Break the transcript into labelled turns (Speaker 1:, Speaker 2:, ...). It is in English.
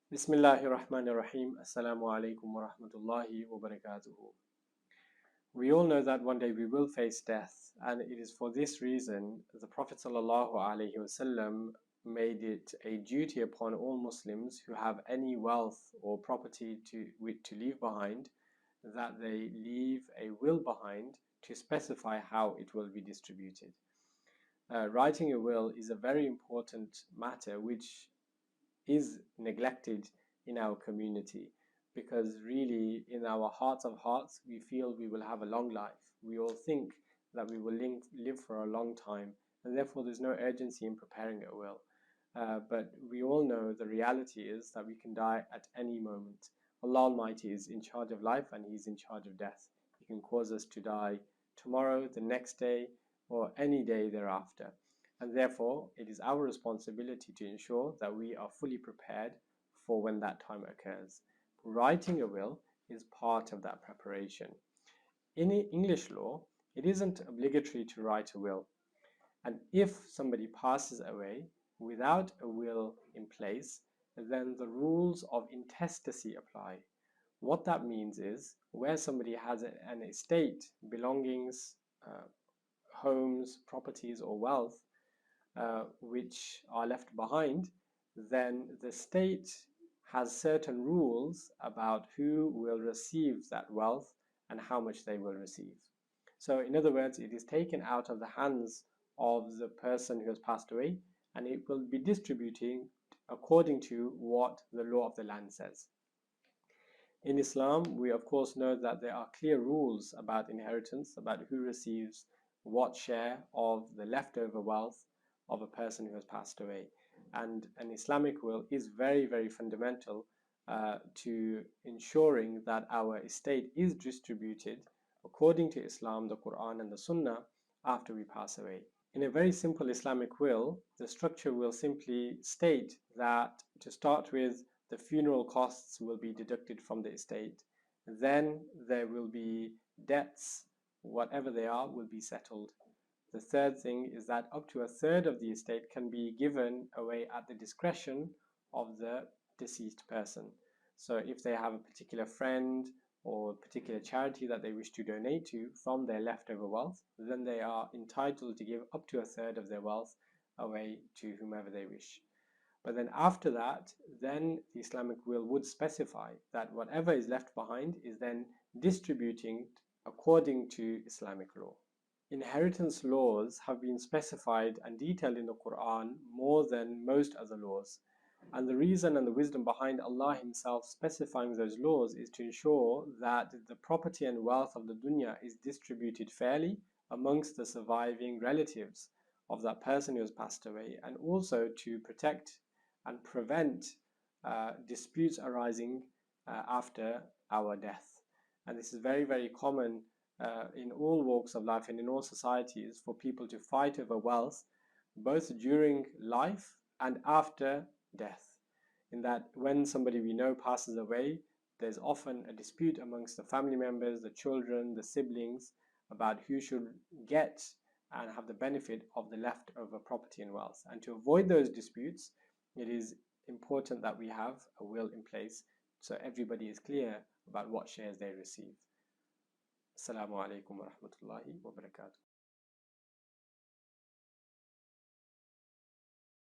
Speaker 1: Bismillahir Rahmanir Rahim. Assalamu alaikum wa rahmatullahi wa barakatuhu. We all know that one day we will face death, and it is for this reason the Prophet sallallahu alaihi wasallam made it a duty upon all Muslims who have any wealth or property to leave behind, that they leave a will behind to specify how it will be distributed. Writing a will is a very important matter which is neglected in our community, because really in our hearts of hearts we feel we will have a long life. We all think that we will live for a long time, and therefore there's no urgency in preparing a will. But we all know the reality is that we can die at any moment. Allah Almighty is in charge of life and He's in charge of death. He can cause us to die tomorrow, the next day, or any day thereafter. And therefore, it is our responsibility to ensure that we are fully prepared for when that time occurs. Writing a will is part of that preparation. In English law, it isn't obligatory to write a will. And if somebody passes away without a will in place, then the rules of intestacy apply. What that means is where somebody has an estate, belongings, homes, properties, or wealth, which are left behind, then the state has certain rules about who will receive that wealth and how much they will receive. So in other words, it is taken out of the hands of the person who has passed away, and it will be distributing according to what the law of the land says. In Islam, we of course know that there are clear rules about inheritance, about who receives what share of the leftover wealth of a person who has passed away. And an Islamic will is very, very fundamental to ensuring that our estate is distributed according to Islam, the Quran, and the Sunnah after we pass away. In a very simple Islamic will, the structure will simply state that, to start with, the funeral costs will be deducted from the estate. Then there will be debts, whatever they are, will be settled. The third thing is that up to a third of the estate can be given away at the discretion of the deceased person. So if they have a particular friend or particular charity that they wish to donate to from their leftover wealth, then they are entitled to give up to a third of their wealth away to whomever they wish. But then after that, then the Islamic will would specify that whatever is left behind is then distributing according to Islamic law. Inheritance laws have been specified and detailed in the Quran more than most other laws. And the reason and the wisdom behind Allah Himself specifying those laws is to ensure that the property and wealth of the dunya is distributed fairly amongst the surviving relatives of that person who has passed away, and also to protect and prevent disputes arising after our death. And this is very, very common in all walks of life and in all societies, for people to fight over wealth both during life and after death. In that, when somebody we know passes away, there's often a dispute amongst the family members, the children, the siblings, about who should get and have the benefit of the leftover property and wealth. And to avoid those disputes, it is important that we have a will in place so everybody is clear about what shares they receive. Assalamu alaikum wa rahmatullahi wa barakatuh.